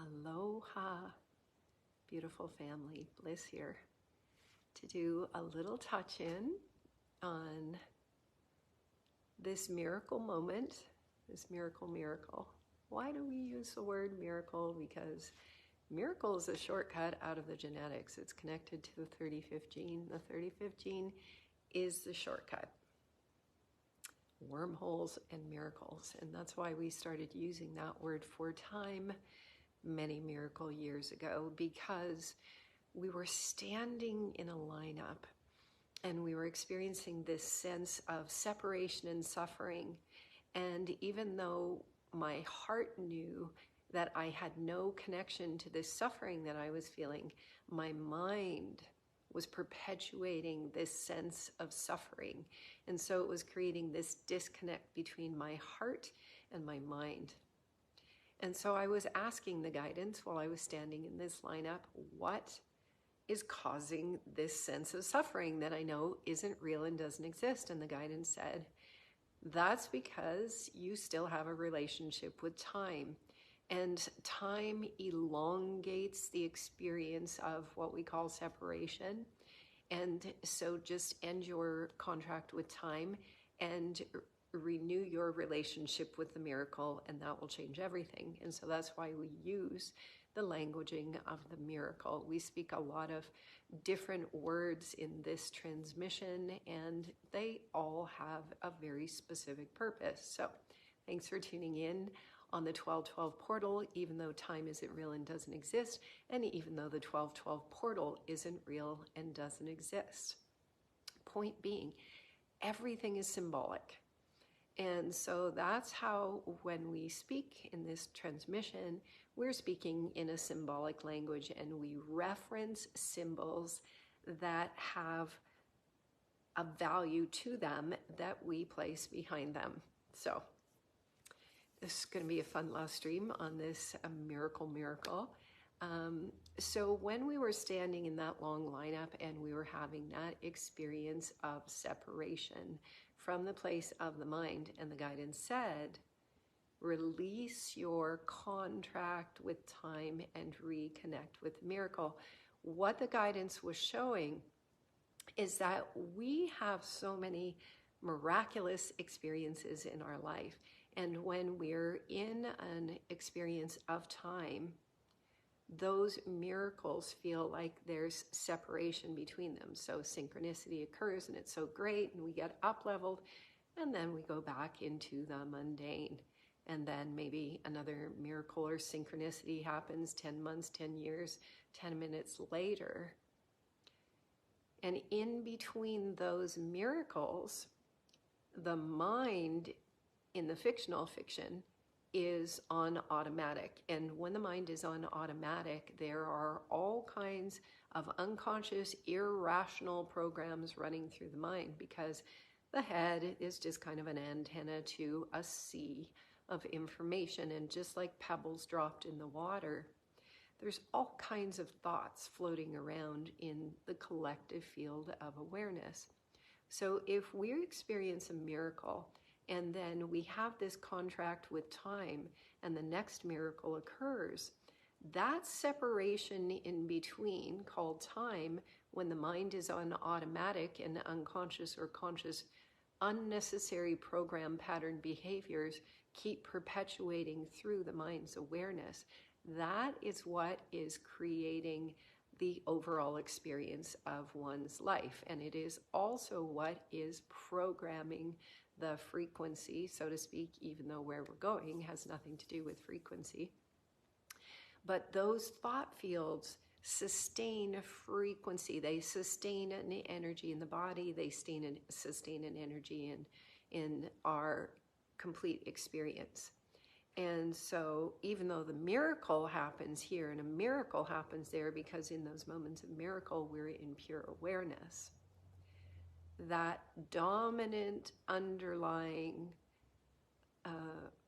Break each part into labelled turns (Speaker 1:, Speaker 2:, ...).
Speaker 1: Aloha, beautiful family. Bliss here to do a little touch-in on this miracle moment, this miracle. Why do we use the word miracle? Because miracle is a shortcut out of the genetics. It's connected to the 35th gene. The 35th gene is the shortcut. Wormholes and miracles. And that's why we started using that word for time many miracle years ago, because we were standing in a lineup and we were experiencing this sense of separation and suffering. And even though my heart knew that I had no connection to this suffering that I was feeling, my mind was perpetuating this sense of suffering. And so it was creating this disconnect between my heart and my mind. And so I was asking the guidance while I was standing in this lineup, what is causing this sense of suffering that I know isn't real and doesn't exist? And the guidance said, that's because you still have a relationship with time. And time elongates the experience of what we call separation. And so just end your contract with time and renew your relationship with the miracle, and that will change everything. And so that's why we use the languaging of the miracle. We speak a lot of different words in this transmission, and they all have a very specific purpose. So thanks for tuning in on the 1212 portal, even though time isn't real and doesn't exist, and even though the 1212 portal isn't real and doesn't exist. Point being, everything is symbolic. And so that's how, when we speak in this transmission, we're speaking in a symbolic language, and we reference symbols that have a value to them that we place behind them. So this is going to be a fun LoveStream on this miracle. So when we were standing in that long lineup and we were having that experience of separation from the place of the mind, and the guidance said, release your contract with time and reconnect with the miracle. What the guidance was showing is that we have so many miraculous experiences in our life. And when we're in an experience of time, those miracles feel like there's separation between them. So synchronicity occurs and it's so great, and we get up-leveled, and then we go back into the mundane. And then maybe another miracle or synchronicity happens 10 months, 10 years, 10 minutes later. And in between those miracles, the mind in the fictional fiction is on automatic. And when the mind is on automatic, there are all kinds of unconscious, irrational programs running through the mind, because the head is just kind of an antenna to a sea of information. And just like pebbles dropped in the water, there's all kinds of thoughts floating around in the collective field of awareness. So if we experience a miracle, and then we have this contract with time, and the next miracle occurs, that separation in between, called time, when the mind is on automatic and unconscious or conscious, unnecessary program pattern behaviors keep perpetuating through the mind's awareness. That is what is creating the overall experience of one's life. And it is also what is programming the frequency, so to speak, even though where we're going has nothing to do with frequency. But those thought fields sustain frequency. They sustain an energy in the body. They sustain an energy in our complete experience. And so even though the miracle happens here and a miracle happens there, because in those moments of miracle, we're in pure awareness, that dominant underlying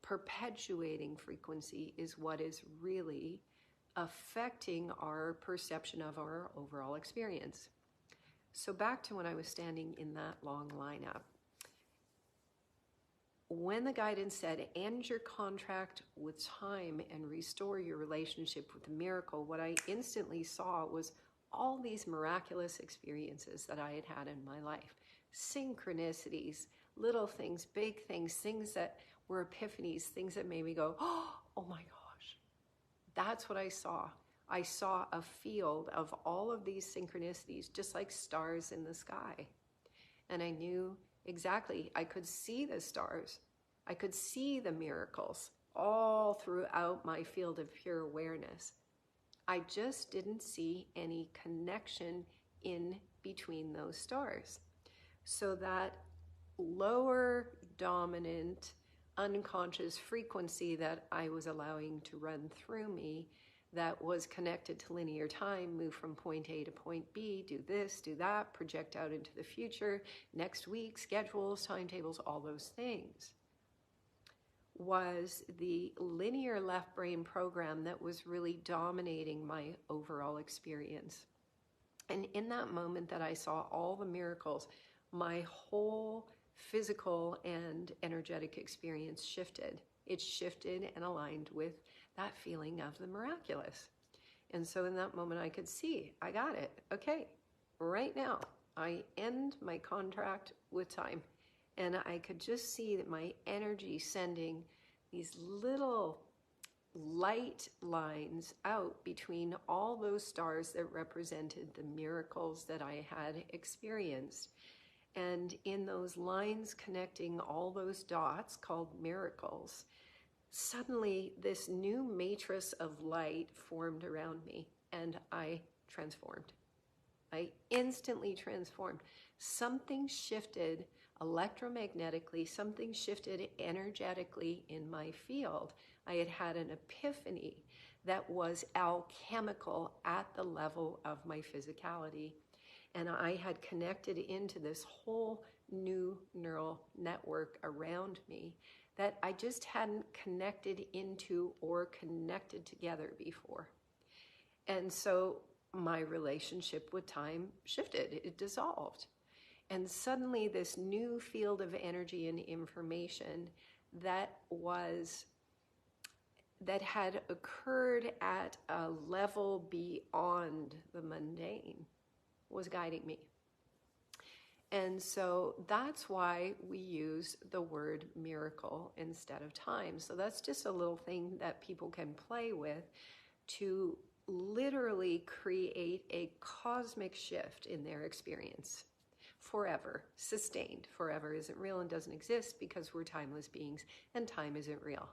Speaker 1: perpetuating frequency is what is really affecting our perception of our overall experience. So back to when I was standing in that long lineup. when the guidance said, end your contract with time and restore your relationship with the miracle, what I instantly saw was all these miraculous experiences that I had had in my life. Synchronicities, little things, big things, things that were epiphanies, things that made me go, oh my gosh. That's what I saw. I saw a field of all of these synchronicities, just like stars in the sky. And I knew exactly, I could see the stars. I could see the miracles all throughout my field of pure awareness. I just didn't see any connection in between those stars. So that lower dominant unconscious frequency that I was allowing to run through me, that was connected to linear time, move from point A to point B, do this, do that, project out into the future, next week, schedules, timetables, all those things, was the linear left brain program that was really dominating my overall experience. And in that moment that I saw all the miracles, my whole physical and energetic experience shifted. It shifted and aligned with that feeling of the miraculous. And so in that moment I could see, I got it. Okay, right now I end my contract with time. And I could just see that my energy sending these little light lines out between all those stars that represented the miracles that I had experienced. And in those lines connecting all those dots called miracles, suddenly this new matrix of light formed around me, and I transformed. I instantly transformed. Something shifted electromagnetically, something shifted energetically in my field. I had had an epiphany that was alchemical at the level of my physicality. And I had connected into this whole new neural network around me that I just hadn't connected into or connected together before. And so my relationship with time shifted, it dissolved. And suddenly this new field of energy and information that had occurred at a level beyond the mundane was guiding me. And so that's why we use the word miracle instead of time. So that's just a little thing that people can play with to literally create a cosmic shift in their experience. Forever, sustained. Forever isn't real and doesn't exist because we're timeless beings and time isn't real.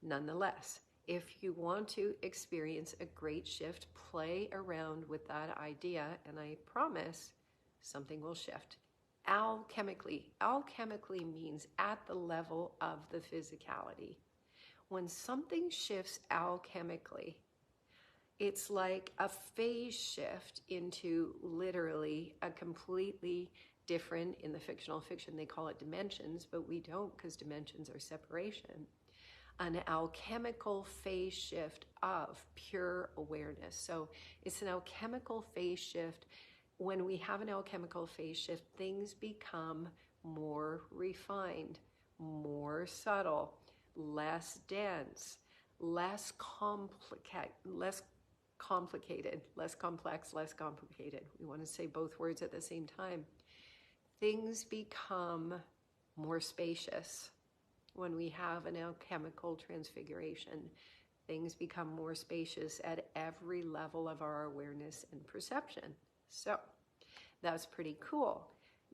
Speaker 1: Nonetheless, if you want to experience a great shift, play around with that idea, and I promise something will shift. Alchemically. Alchemically means at the level of the physicality. When something shifts alchemically, it's like a phase shift into literally a completely different, in the fictional fiction they call it dimensions, but we don't because dimensions are separation. An alchemical phase shift of pure awareness. So it's an alchemical phase shift. When we have an alchemical phase shift, things become more refined, more subtle, less dense, less complicated, less complex, less complicated. We want to say both words at the same time. Things become more spacious. When we have an alchemical transfiguration, things become more spacious at every level of our awareness and perception. So that's pretty cool,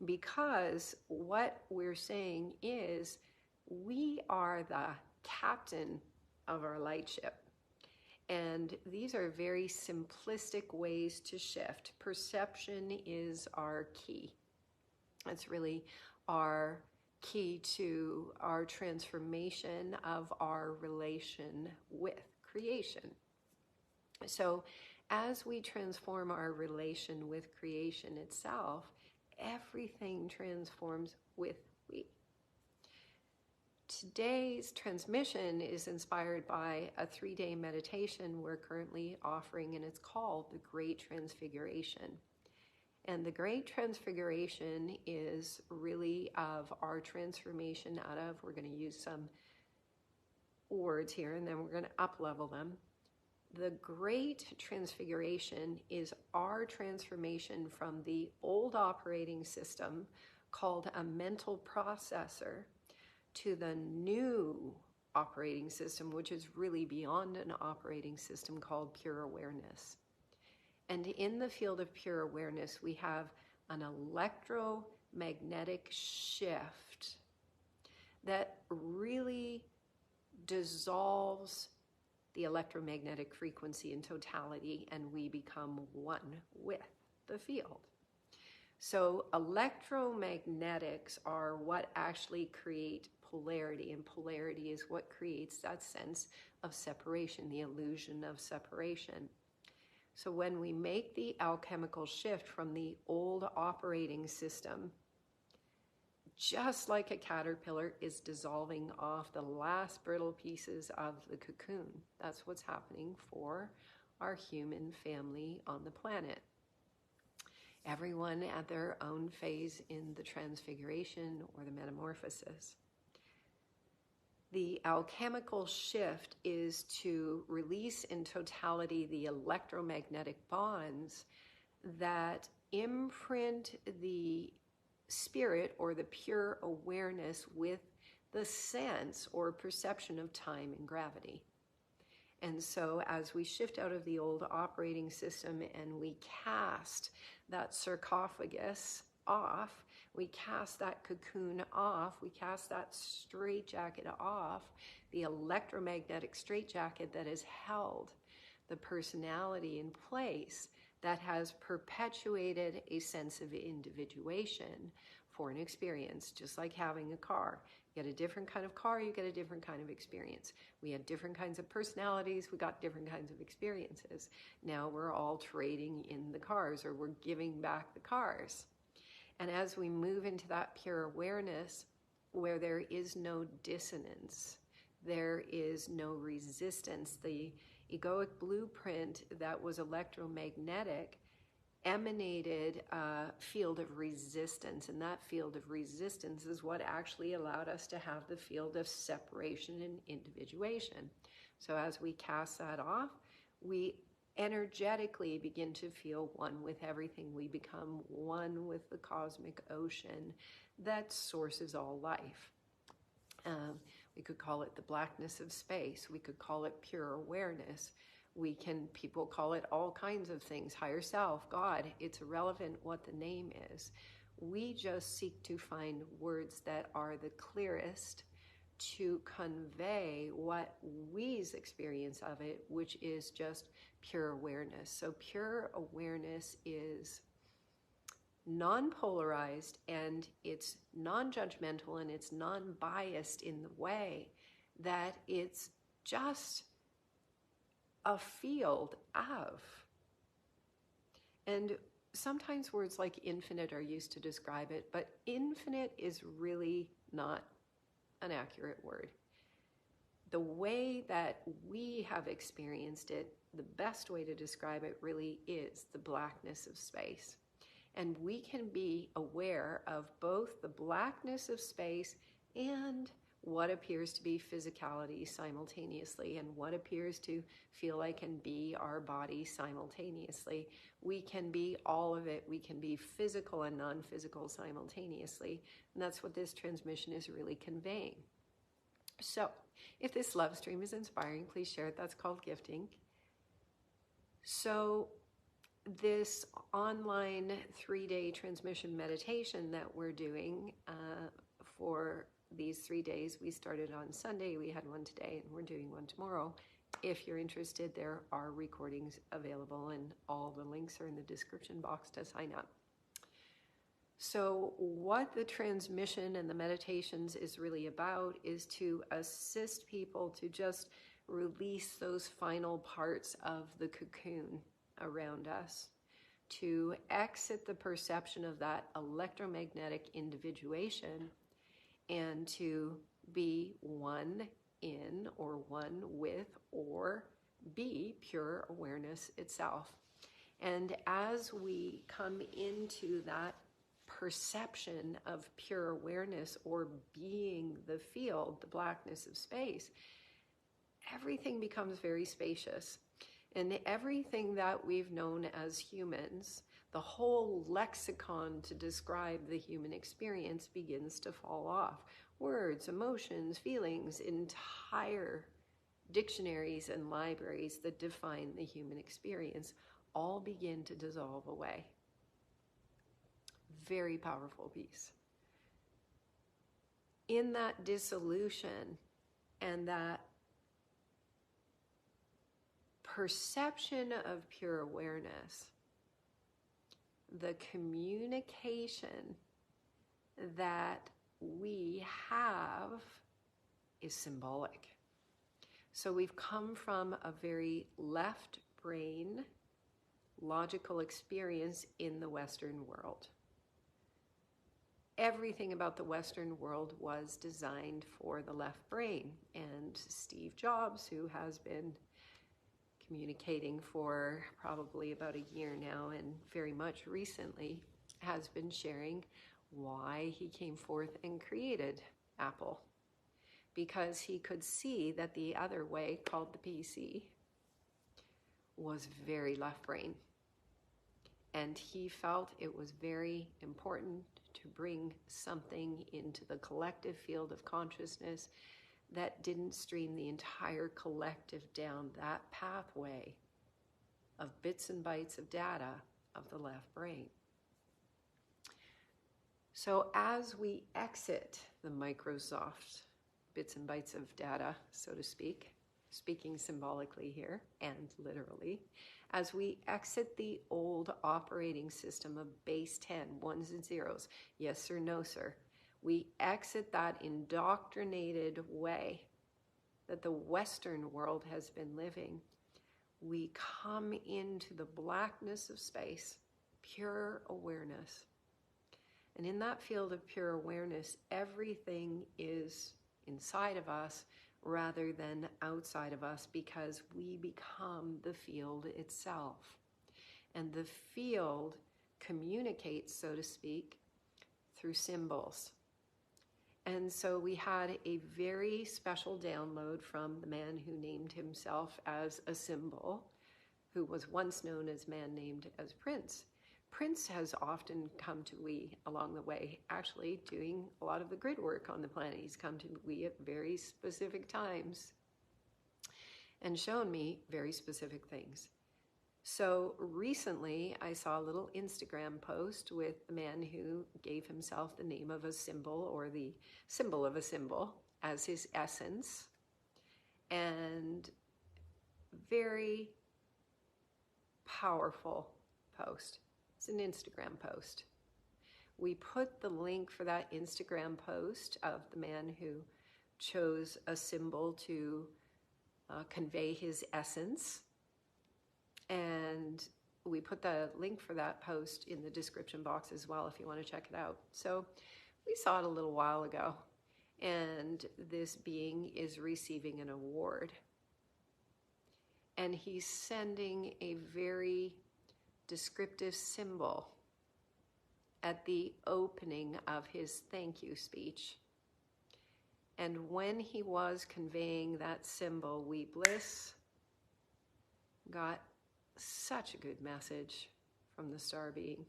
Speaker 1: because what we're saying is we are the captain of our light ship. And these are very simplistic ways to shift. Perception is our key. It's really our key to our transformation of our relation with creation. So as we transform our relation with creation itself, everything transforms with we. Today's transmission is inspired by a 3-day meditation we're currently offering, and it's called The Great Transfiguration. And the Great Transfiguration is really of our transformation out of, we're going to use some words here and then we're going to up-level them. The Great Transfiguration is our transformation from the old operating system called a mental processor to the new operating system, which is really beyond an operating system, called pure awareness. And in the field of pure awareness, we have an electromagnetic shift that really dissolves the electromagnetic frequency in totality, and we become one with the field. So electromagnetics are what actually create polarity, and polarity is what creates that sense of separation, the illusion of separation. So when we make the alchemical shift from the old operating system, just like a caterpillar is dissolving off the last brittle pieces of the cocoon, that's what's happening for our human family on the planet. Everyone at their own phase in the transfiguration or the metamorphosis. The alchemical shift is to release in totality the electromagnetic bonds that imprint the spirit or the pure awareness with the sense or perception of time and gravity. And so as we shift out of the old operating system and we cast that sarcophagus off, we cast that cocoon off, we cast that straitjacket off, the electromagnetic straitjacket that has held the personality in place, that has perpetuated a sense of individuation for an experience, just like having a car. You get a different kind of car, you get a different kind of experience. We had different kinds of personalities, we got different kinds of experiences. Now we're all trading in the cars, or we're giving back the cars. And as we move into that pure awareness, where there is no dissonance, there is no resistance, the egoic blueprint that was electromagnetic emanated a field of resistance, and that field of resistance is what actually allowed us to have the field of separation and individuation. So as we cast that off, we energetically begin to feel one with everything. We become one with the cosmic ocean that sources all life. We could call it the blackness of space. We could call it pure awareness. People call it all kinds of things, higher self, God. It's irrelevant what the name is. We just seek to find words that are the clearest to convey what we's experience of it, which is just pure awareness. So pure awareness is non-polarized, and it's non-judgmental, and it's non-biased in the way that it's just a field of. And sometimes words like infinite are used to describe it, but infinite is really not an accurate word. The way that we have experienced it, the best way to describe it really is the blackness of space. And we can be aware of both the blackness of space and what appears to be physicality simultaneously, and what appears to feel like and be our body simultaneously. We can be all of it. We can be physical and non-physical simultaneously. And that's what this transmission is really conveying. So if this love stream is inspiring, please share it. That's called gifting. So this online 3-day transmission meditation that we're doing for these 3 days, we started on Sunday, we had one today, and we're doing one tomorrow. If you're interested, there are recordings available, and all the links are in the description box to sign up. So what the transmission and the meditations is really about is to assist people to just release those final parts of the cocoon around us, to exit the perception of that electromagnetic individuation, and to be one in, or one with, or be pure awareness itself. And as we come into that perception of pure awareness, or being the field, the blackness of space, everything becomes very spacious. And everything that we've known as humans, the whole lexicon to describe the human experience, begins to fall off. Words, emotions, feelings, entire dictionaries and libraries that define the human experience all begin to dissolve away. Very powerful piece. In that dissolution and that perception of pure awareness, the communication that we have is symbolic. So we've come from a very left brain logical experience in the Western world. Everything about the Western world was designed for the left brain. And Steve Jobs, who has been communicating for probably about a year now, and very much recently, has been sharing why he came forth and created Apple. Because he could see that the other way, called the PC, was very left brain. And he felt it was very important to bring something into the collective field of consciousness that didn't stream the entire collective down that pathway of bits and bytes of data of the left brain. So as we exit the Microsoft bits and bytes of data, so to speak, speaking symbolically here and literally, as we exit the old operating system of base 10, ones and zeros, yes sir, no sir, we exit that indoctrinated way that the Western world has been living. We come into the blackness of space, pure awareness. And in that field of pure awareness, everything is inside of us rather than outside of us, because we become the field itself. And the field communicates, so to speak, through symbols. And so we had a very special download from the man who named himself as a symbol, who was once known as man named as Prince. Prince has often come to we along the way, actually doing a lot of the grid work on the planet. He's come to we at very specific times and shown me very specific things. So recently I saw a little Instagram post with the man who gave himself the name of a symbol, or the symbol of a symbol, as his essence. And very powerful post. It's an Instagram post. We put the link for that Instagram post of the man who chose a symbol to convey his essence. And we put the link for that post in the description box as well if you want to check it out. So we saw it a little while ago. And this being is receiving an award. And he's sending a very descriptive symbol at the opening of his thank you speech. And when he was conveying that symbol, we Bliss got such a good message from the star being.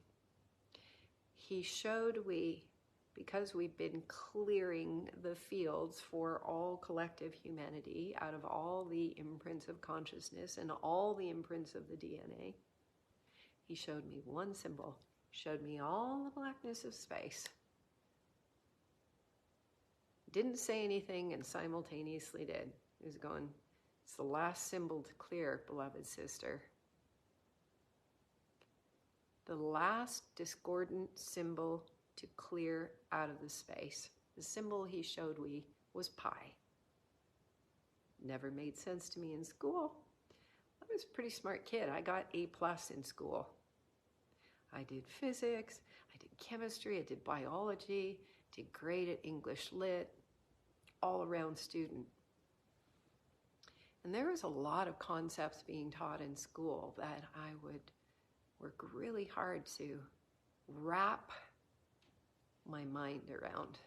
Speaker 1: He showed because we've been clearing the fields for all collective humanity out of all the imprints of consciousness and all the imprints of the DNA, he showed me one symbol, showed me all the blackness of space. Didn't say anything and simultaneously did. He was going, it's the last symbol to clear, beloved sister. The last discordant symbol to clear out of the space. The symbol he showed me was pi. Never made sense to me in school. I was a pretty smart kid. I got A+ in school. I did physics, I did chemistry, I did biology, did great at English Lit, all-around student. And there was a lot of concepts being taught in school that I would work really hard to wrap my mind around.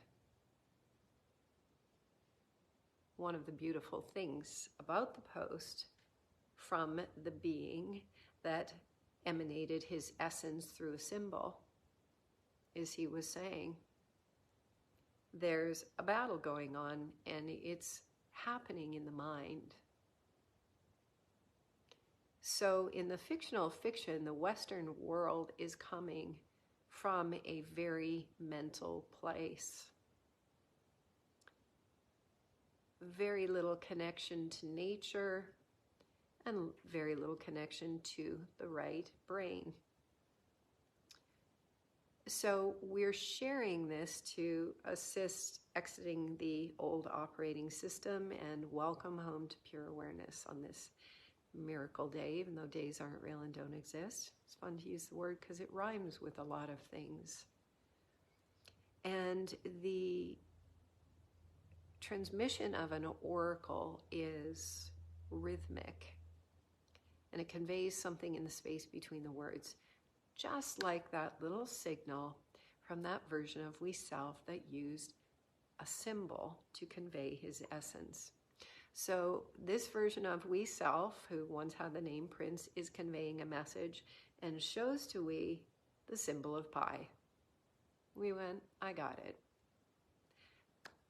Speaker 1: One of the beautiful things about the post from the being that emanated his essence through a symbol is he was saying, there's a battle going on and it's happening in the mind. So in the fictional fiction, the Western world is coming from a very mental place. Very little connection to nature and very little connection to the right brain. So we're sharing this to assist exiting the old operating system and welcome home to pure awareness on this miracle day, even though days aren't real and don't exist. It's fun to use the word because it rhymes with a lot of things. And the transmission of an oracle is rhythmic, and it conveys something in the space between the words, just like that little signal from that version of we self that used a symbol to convey his essence. So this version of we self, who once had the name Prince, is conveying a message and shows to we the symbol of pi. We went, I got it.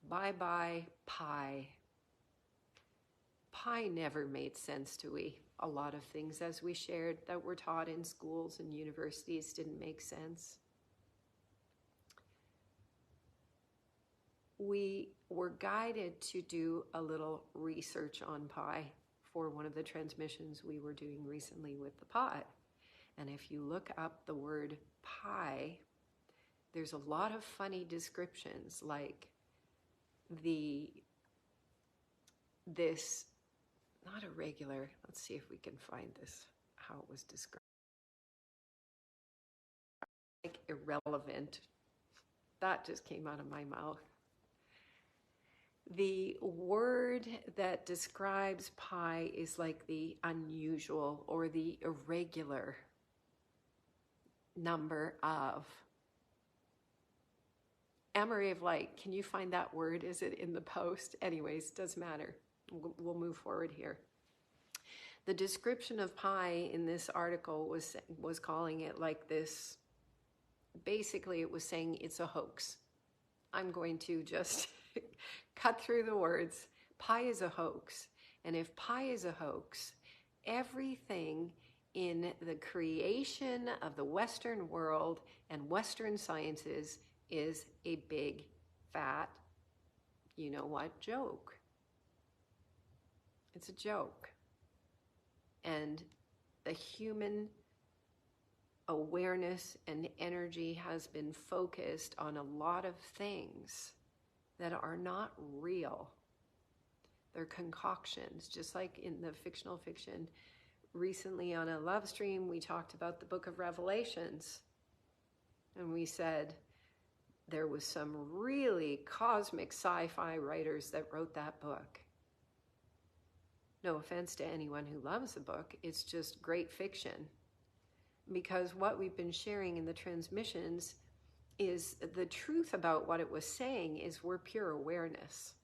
Speaker 1: Bye-bye, pi. Pi never made sense to we. A lot of things, as we shared, that were taught in schools and universities didn't make sense. We were guided to do a little research on pi for one of the transmissions we were doing recently with the pod. And if you look up the word pi, there's a lot of funny descriptions, like this, not a regular, let's see if we can find this, how it was described. Like irrelevant. That just came out of my mouth. The word that describes pi is like the unusual or the irregular number of. Amory of Light, can you find that word? Is it in the post? Anyways, doesn't matter. We'll move forward here. The description of pi in this article was calling it like this. Basically, it was saying it's a hoax. I'm going to just cut through the words. Pi is a hoax. And if pi is a hoax, everything in the creation of the Western world and Western sciences is a big, fat, you know what, joke. It's a joke. And the human awareness and energy has been focused on a lot of things that are not real. They're concoctions, just like in the fictional fiction. Recently on a LoveStream, we talked about the book of Revelations. And we said there was some really cosmic sci-fi writers that wrote that book. No offense to anyone who loves the book, it's just great fiction. Because what we've been sharing in the transmissions is the truth about what it was saying is we're pure awareness.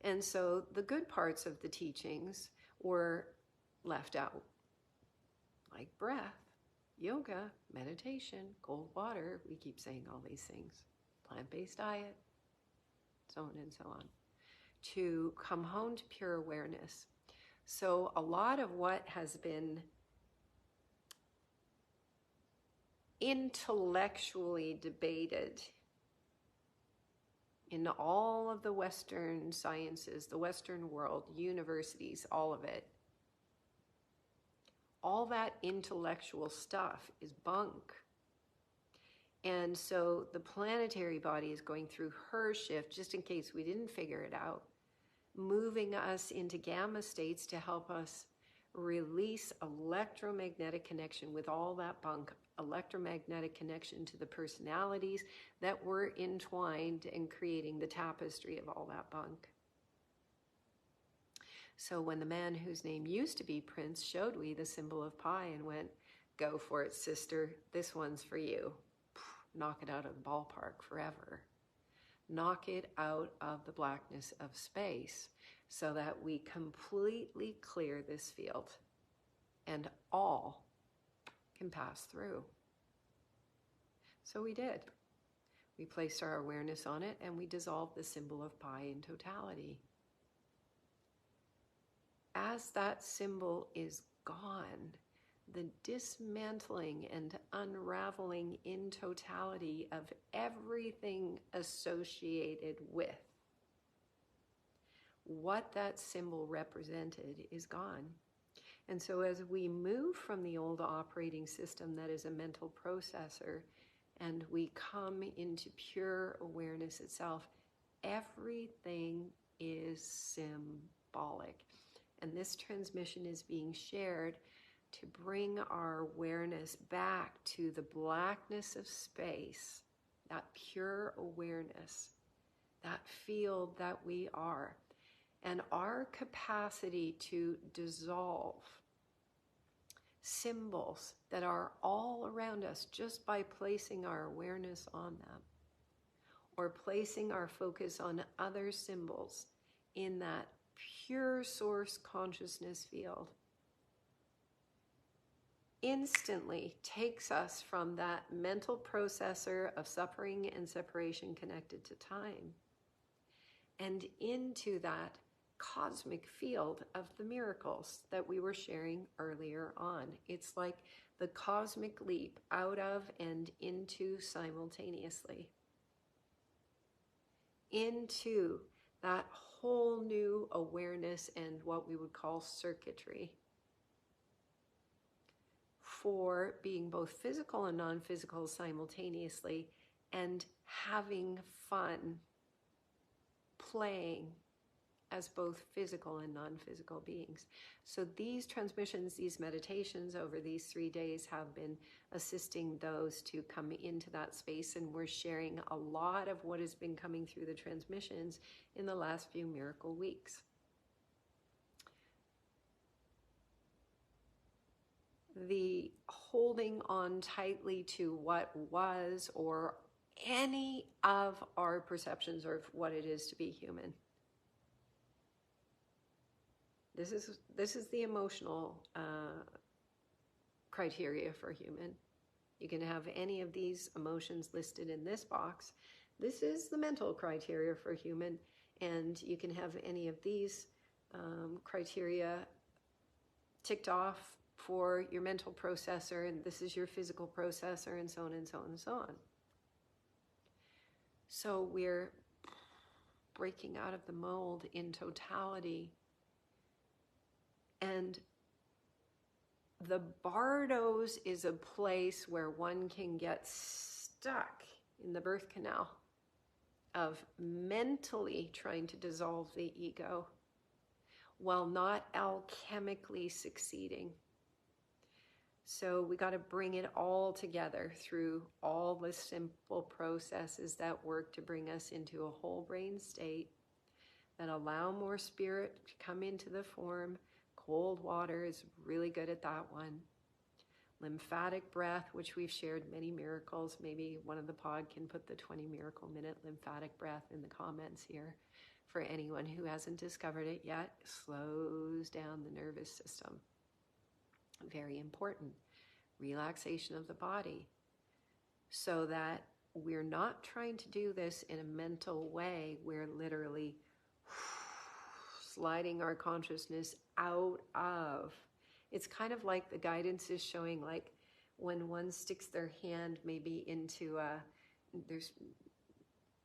Speaker 1: And so the good parts of the teachings were left out, like breath, yoga, meditation, cold water. We keep saying all these things. Plant-based diet, so on and so on. To come home to pure awareness. So a lot of what has been intellectually debated in all of the Western sciences, the Western world, universities, all of it, all that intellectual stuff is bunk. And so the planetary body is going through her shift, just in case we didn't figure it out, moving us into gamma states to help us release electromagnetic connection with all that bunk, electromagnetic connection to the personalities that were entwined and creating the tapestry of all that bunk. So when the man whose name used to be Prince showed we the symbol of pi and went, "Go for it, sister. This one's for you." Knock it out of the ballpark forever. Knock it out of the blackness of space so that we completely clear this field and all can pass through. So we did. We placed our awareness on it and we dissolved the symbol of pi in totality. As that symbol is gone, the dismantling and unraveling in totality of everything associated with what that symbol represented is gone. And so as we move from the old operating system that is a mental processor and we come into pure awareness itself, everything is symbolic. And this transmission is being shared to bring our awareness back to the blackness of space, that pure awareness, that field that we are, and our capacity to dissolve symbols that are all around us just by placing our awareness on them, or placing our focus on other symbols in that pure source consciousness field, instantly takes us from that mental processor of suffering and separation connected to time and into that cosmic field of the miracles that we were sharing earlier on. It's like the cosmic leap out of and into simultaneously. Into that whole new awareness and what we would call circuitry for being both physical and non-physical simultaneously and having fun playing as both physical and non-physical beings. So these transmissions, these meditations over these 3 days have been assisting those to come into that space, and we're sharing a lot of what has been coming through the transmissions in the last few miracle weeks. The holding on tightly to what was or any of our perceptions of what it is to be human. This is the emotional criteria for human. You can have any of these emotions listed in this box. This is the mental criteria for human, and you can have any of these criteria ticked off for your mental processor, and this is your physical processor, and so on and so on and so on. So we're breaking out of the mold in totality. And the Bardos is a place where one can get stuck in the birth canal of mentally trying to dissolve the ego while not alchemically succeeding. So we got to bring it all together through all the simple processes that work to bring us into a whole brain state that allow more spirit to come into the form. Cold water is really good at that one. Lymphatic breath, which we've shared many miracles. Maybe one of the pod can put the 20 miracle minute lymphatic breath in the comments here for anyone who hasn't discovered it yet. Slows down the nervous system. Very important. Relaxation of the body, so that we're not trying to do this in a mental way. We're literally sliding our consciousness out of. It's kind of like the guidance is showing, like when one sticks their hand maybe into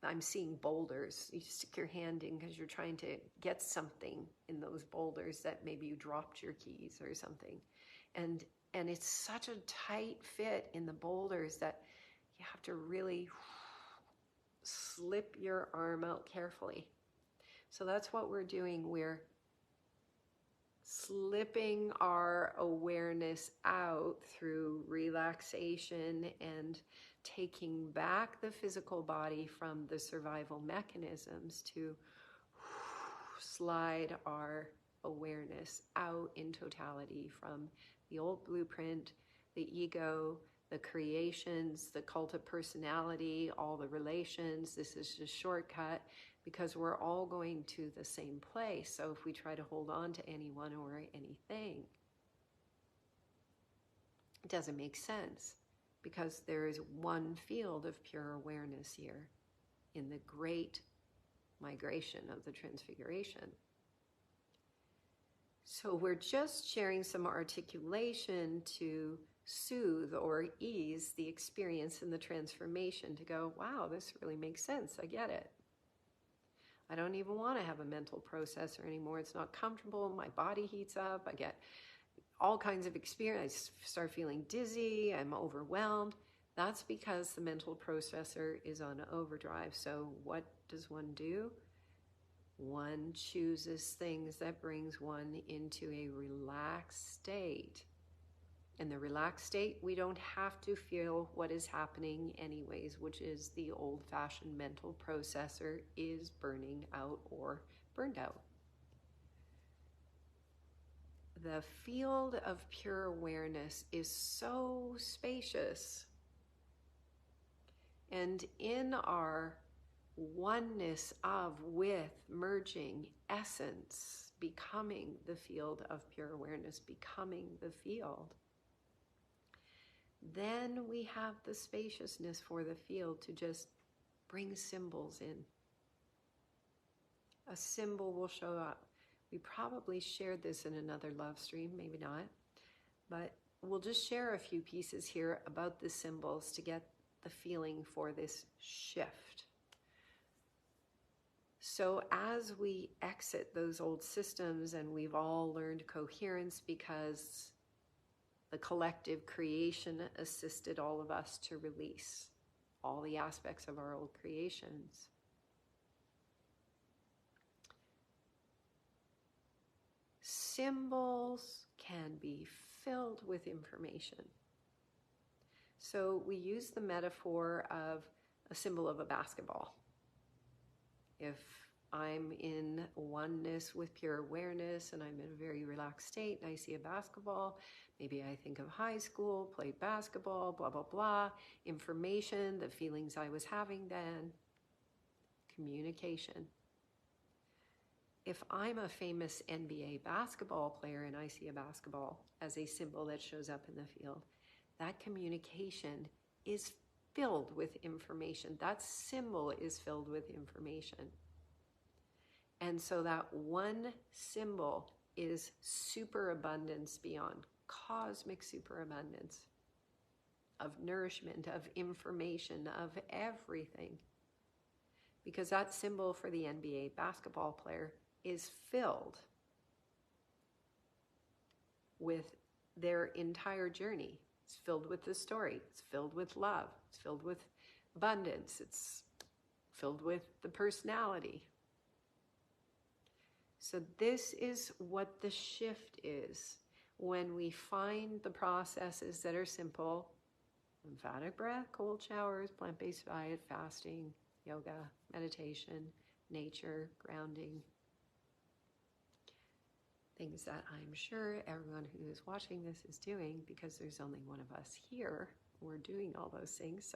Speaker 1: I'm seeing boulders. You stick your hand in because you're trying to get something in those boulders that maybe you dropped your keys or something. And it's such a tight fit in the boulders that you have to really slip your arm out carefully. So that's what we're doing. We're slipping our awareness out through relaxation and taking back the physical body from the survival mechanisms to slide our awareness out in totality from the old blueprint, the ego, the creations, the cult of personality, all the relations. This is just shortcut because we're all going to the same place. So if we try to hold on to anyone or anything, it doesn't make sense because there is one field of pure awareness here in the great migration of the transfiguration. So we're just sharing some articulation to soothe or ease the experience in the transformation, to go, wow, this really makes sense. I get it. I don't even want to have a mental processor anymore. It's not comfortable. My body heats up. I get all kinds of experience. I start feeling dizzy. I'm overwhelmed. That's because the mental processor is on overdrive. So what does one do? One chooses things that brings one into a relaxed state. In the relaxed state, we don't have to feel what is happening anyways, which is the old-fashioned mental processor is burning out or burned out. The field of pure awareness is so spacious. And in our oneness of, with, merging, essence, becoming the field of pure awareness, becoming the field, then we have the spaciousness for the field to just bring symbols in. A symbol will show up. We probably shared this in another LoveStream, maybe not, but we'll just share a few pieces here about the symbols to get the feeling for this shift. So as we exit those old systems, and we've all learned coherence because the collective creation assisted all of us to release all the aspects of our old creations. Symbols can be filled with information. So we use the metaphor of a symbol of a basketball. If I'm in oneness with pure awareness and I'm in a very relaxed state and I see a basketball, maybe I think of high school, played basketball, blah, blah, blah, information, the feelings I was having then, communication. If I'm a famous NBA basketball player and I see a basketball as a symbol that shows up in the field, that communication is filled with information. That symbol is filled with information. And so that one symbol is superabundance beyond, cosmic superabundance of nourishment, of information, of everything. Because that symbol for the NBA basketball player is filled with their entire journey. It's filled with the story. It's filled with love. It's filled with abundance. It's filled with the personality. So this is what the shift is. When we find the processes that are simple, lymphatic breath, cold showers, plant-based diet, fasting, yoga, meditation, nature, grounding, things that I'm sure everyone who is watching this is doing, because there's only one of us here. We're doing all those things.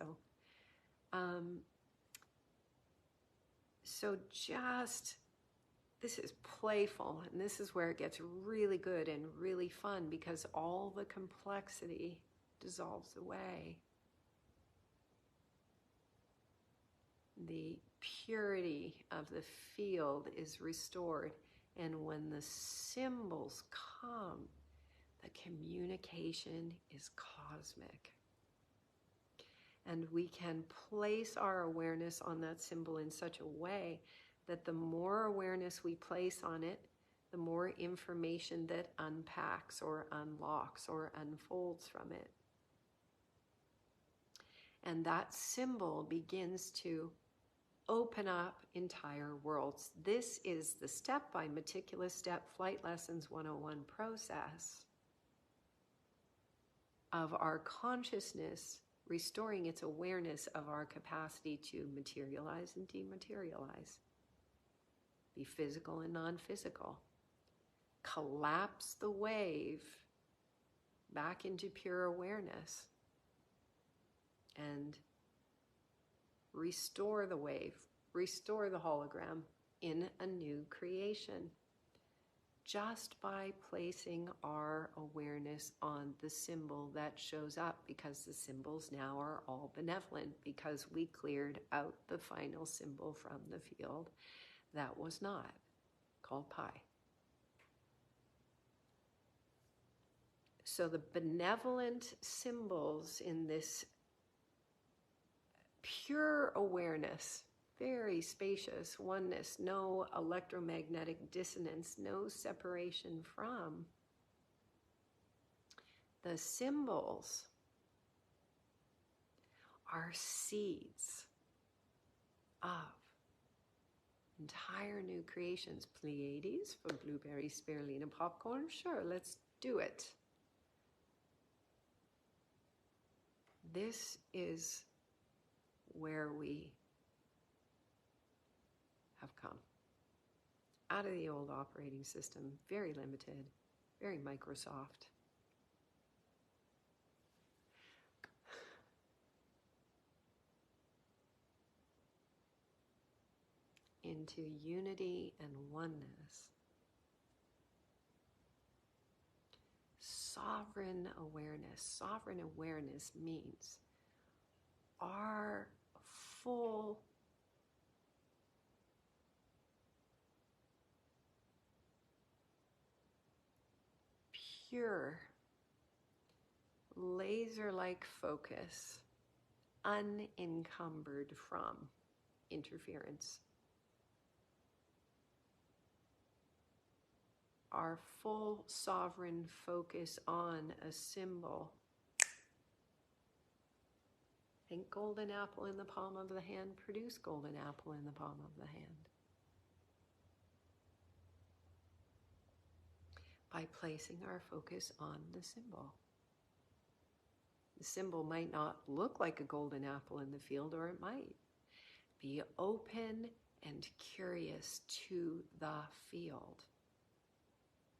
Speaker 1: So just, this is playful, and this is where it gets really good and really fun, because all the complexity dissolves away. The purity of the field is restored. And when the symbols come, the communication is cosmic. And we can place our awareness on that symbol in such a way that the more awareness we place on it, the more information that unpacks or unlocks or unfolds from it. And that symbol begins to open up entire worlds. This is the step by meticulous step Flight Lessons 101 process of our consciousness restoring its awareness of our capacity to materialize and dematerialize, be physical and non-physical, collapse the wave back into pure awareness and restore the wave, restore the hologram in a new creation, just by placing our awareness on the symbol that shows up, because the symbols now are all benevolent, because we cleared out the final symbol from the field that was not, called pi. So the benevolent symbols in this pure awareness, very spacious oneness, no electromagnetic dissonance, no separation from. The symbols are seeds of entire new creations. Pleiades for blueberry, spirulina, popcorn. Sure, let's do it. This is where we have come. Out of the old operating system, very limited, very Microsoft. Into unity and oneness. Sovereign awareness. Sovereign awareness means our full pure laser-like focus, unencumbered from interference. Our full sovereign focus on a symbol. Think golden apple in the palm of the hand, produce golden apple in the palm of the hand. By placing our focus on the symbol. The symbol might not look like a golden apple in the field, or it might. Be open and curious to the field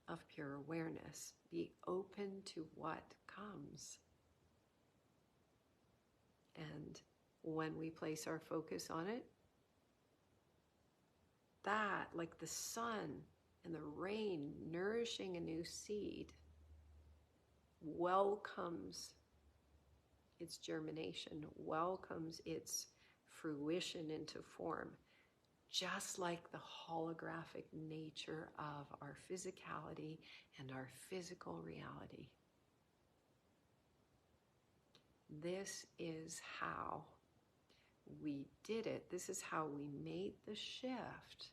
Speaker 1: of pure awareness. Be open to what comes. And when we place our focus on it, that, like the sun and the rain nourishing a new seed, welcomes its germination, welcomes its fruition into form, just like the holographic nature of our physicality and our physical reality. This is how we did it. This is how we made the shift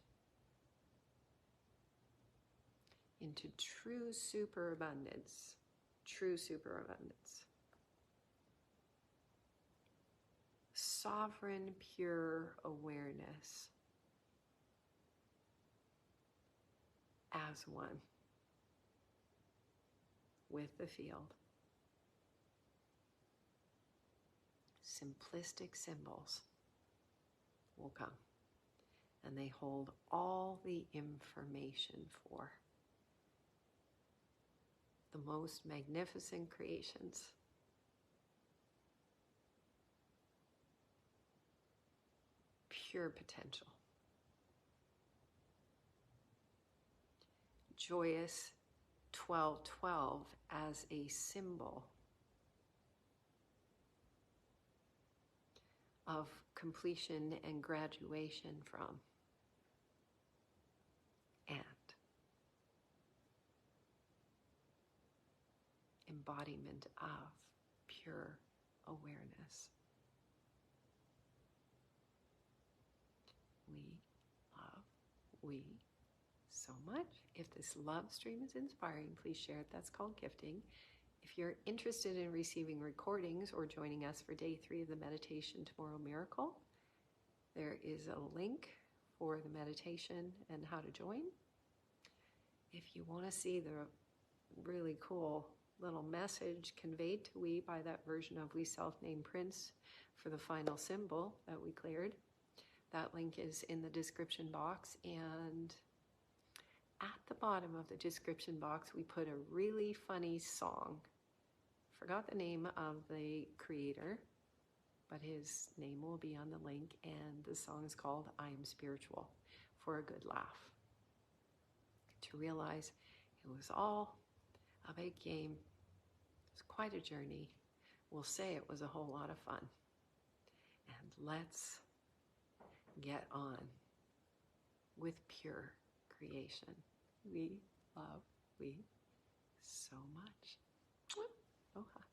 Speaker 1: into true superabundance. True superabundance. Sovereign, pure awareness as one with the field. Simplistic symbols will come, and they hold all the information for the most magnificent creations. Pure potential. Joyous 1212 as a symbol of completion and graduation from, and embodiment of pure awareness. We so much. If this love stream is inspiring, please share it. That's called gifting. If you're interested in receiving recordings or joining us for day 3 of the Meditation Tomorrow Miracle, there is a link for the meditation and how to join. If you want to see the really cool little message conveyed to we by that version of We Self-Named Prince for the final symbol that we cleared, that link is in the description box. And At the bottom of the description box, we put a really funny song. Forgot the name of the creator, but his name will be on the link, and the song is called I Am Spiritual, for a good laugh. To realize it was all a big game. It was quite a journey. We'll say it was a whole lot of fun. And let's get on with pure creation. We love we so much. Aloha.